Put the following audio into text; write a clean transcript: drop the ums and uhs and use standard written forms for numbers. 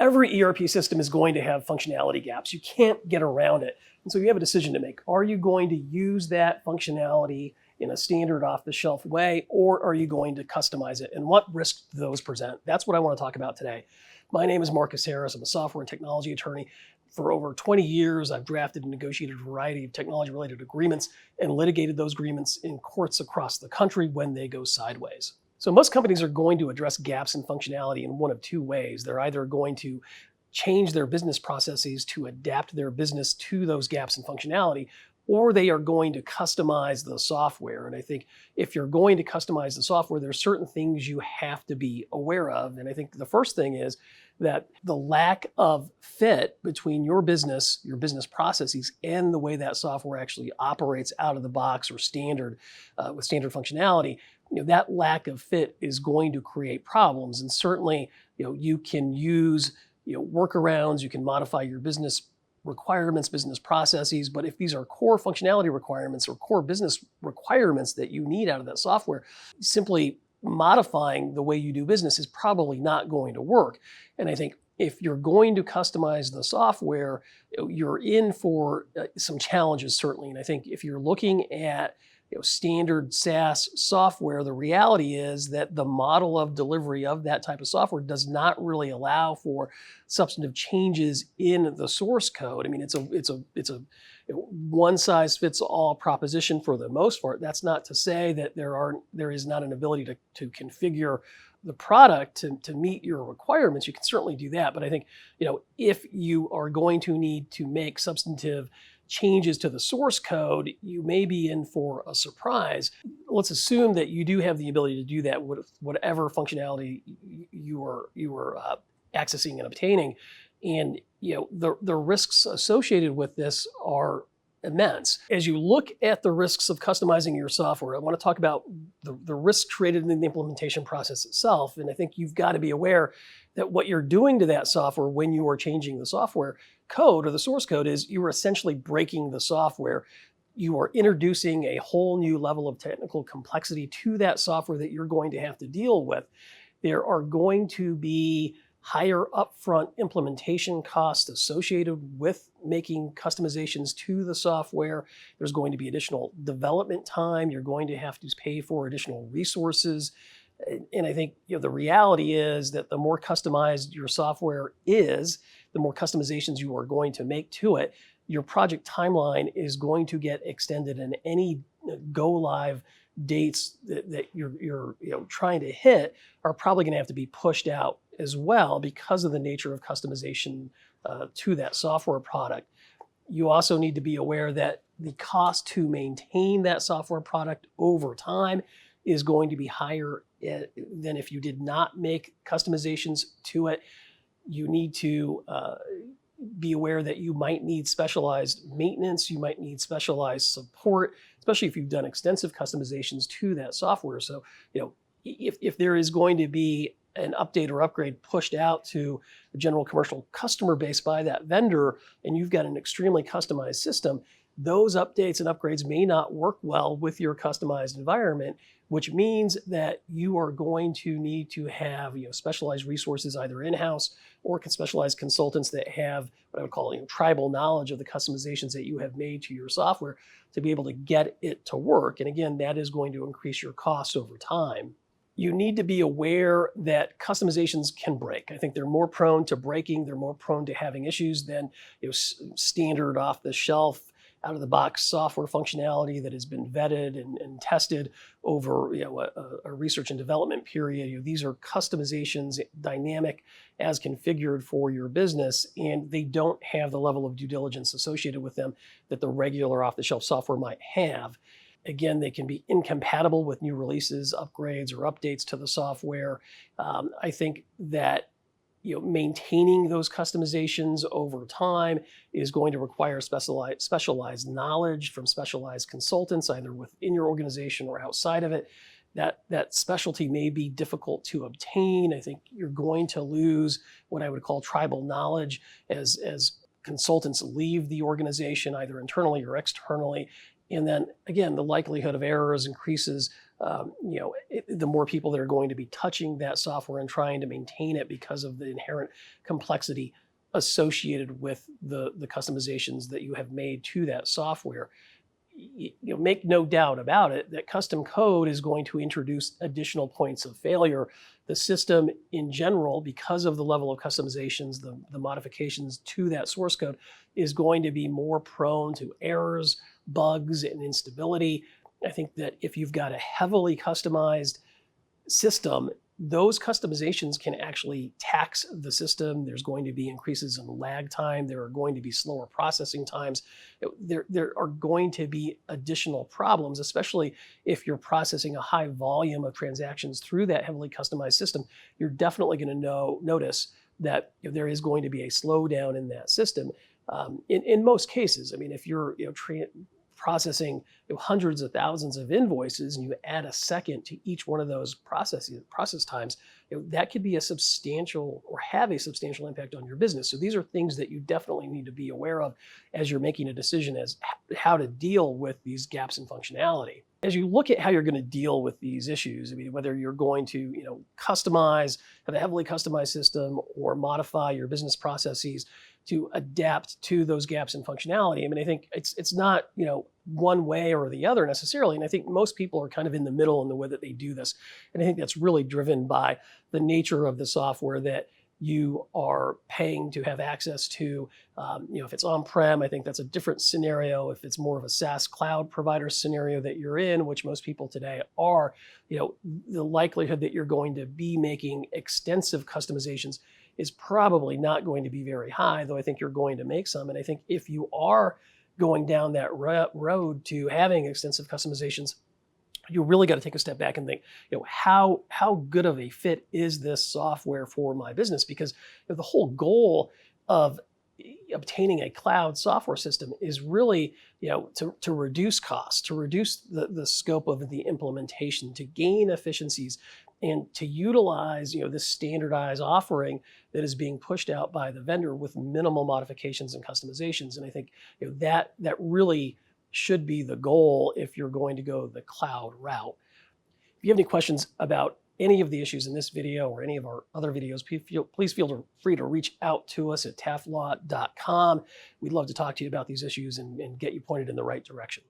every ERP system is going to have functionality gaps. You can't get around it. And so you have a decision to make. Are you going to use that functionality in a standard off-the-shelf way, or are you going to customize it? And what risks do those present? That's what I want to talk about today. My name is Marcus Harris. I'm a software and technology attorney. For over 20 years, I've drafted and negotiated a variety of technology-related agreements and litigated those agreements in courts across the country when they go sideways. So most companies are going to address gaps in functionality in one of two ways. They're either going to change their business processes to adapt their business to those gaps in functionality, or they are going to customize the software. And I think if you're going to customize the software, there are certain things you have to be aware of. And I think the first thing is that the lack of fit between your business processes, and the way that software actually operates out of the box or standard with standard functionality, that lack of fit is going to create problems. And certainly, you can use workarounds, you can modify your business requirements, business processes, but if these are core functionality requirements or core business requirements that you need out of that software, simply modifying the way you do business is probably not going to work. And I think if you're going to customize the software, you're in for some challenges, certainly. And I think if you're looking at standard SaaS software, the reality is that the model of delivery of that type of software does not really allow for substantive changes in the source code. I mean, it's a one size fits all proposition for the most part. That's not to say that there is not an ability to configure the product to meet your requirements. You can certainly do that. But I think, if you are going to need to make substantive changes to the source code, you may be in for a surprise. Let's assume that you do have the ability to do that with whatever functionality you are accessing and obtaining. And the risks associated with this are immense. As you look at the risks of customizing your software, I want to talk about the risks created in the implementation process itself. And I think you've got to be aware that what you're doing to that software when you are changing the software code or the source code is you are essentially breaking the software. You are introducing a whole new level of technical complexity to that software that you're going to have to deal with. There are going to be higher upfront implementation costs associated with making customizations to the software. There's going to be additional development time. You're going to have to pay for additional resources. And I think the reality is that the more customized your software is, the more customizations you are going to make to it, your project timeline is going to get extended, and any go live dates that you're trying to hit are probably going to have to be pushed out as well because of the nature of customization to that software product. You also need to be aware that the cost to maintain that software product over time is going to be higher than if you did not make customizations to it. You need to be aware that you might need specialized maintenance, you might need specialized support, especially if you've done extensive customizations to that software. So, if there is going to be an update or upgrade pushed out to the general commercial customer base by that vendor, and you've got an extremely customized system, those updates and upgrades may not work well with your customized environment, which means that you are going to need to have specialized resources either in-house or specialized consultants that have what I would call tribal knowledge of the customizations that you have made to your software to be able to get it to work. And again, that is going to increase your costs over time. You need to be aware that customizations can break. I think they're more prone to breaking, they're more prone to having issues than standard off-the-shelf, out-of-the-box software functionality that has been vetted and tested over a research and development period. These are customizations, dynamic as configured for your business, and they don't have the level of due diligence associated with them that the regular off-the-shelf software might have. Again, they can be incompatible with new releases, upgrades, or updates to the software. I think that maintaining those customizations over time is going to require specialized knowledge from specialized consultants, either within your organization or outside of it. That specialty may be difficult to obtain. I think you're going to lose what I would call tribal knowledge as consultants leave the organization, either internally or externally. And then again, the likelihood of errors increases the more people that are going to be touching that software and trying to maintain it because of the inherent complexity associated with the customizations that you have made to that software. Make no doubt about it that custom code is going to introduce additional points of failure. The system in general, because of the level of customizations, the modifications to that source code, is going to be more prone to errors, bugs, and instability. I think that if you've got a heavily customized system, those customizations can actually tax the system. There's going to be increases in lag time. There are going to be slower processing times. There are going to be additional problems, especially if you're processing a high volume of transactions through that heavily customized system. You're definitely going to notice that there is going to be a slowdown in that system. In most cases, I mean, if you're processing hundreds of thousands of invoices and you add a second to each one of those process times, that could be a substantial or have a substantial impact on your business. So these are things that you definitely need to be aware of as you're making a decision as how to deal with these gaps in functionality. As you look at how you're going to deal with these issues, I mean, whether you're going to customize, have a heavily customized system, or modify your business processes to adapt to those gaps in functionality. I mean, I think it's not one way or the other necessarily, and I think most people are kind of in the middle in the way that they do this. And I think that's really driven by the nature of the software that you are paying to have access to. If it's on-prem, I think that's a different scenario. If it's more of a SaaS cloud provider scenario that you're in, which most people today are, the likelihood that you're going to be making extensive customizations is probably not going to be very high, though I think you're going to make some. And I think if you are going down that road to having extensive customizations, you really got to take a step back and think, how good of a fit is this software for my business? Because the whole goal of obtaining a cloud software system is really, to reduce costs, to reduce the scope of the implementation, to gain efficiencies, and to utilize, this standardized offering that is being pushed out by the vendor with minimal modifications and customizations. And I think that really should be the goal if you're going to go the cloud route. If you have any questions about any of the issues in this video or any of our other videos, please feel free to reach out to us at taftlaw.com. We'd love to talk to you about these issues and get you pointed in the right direction.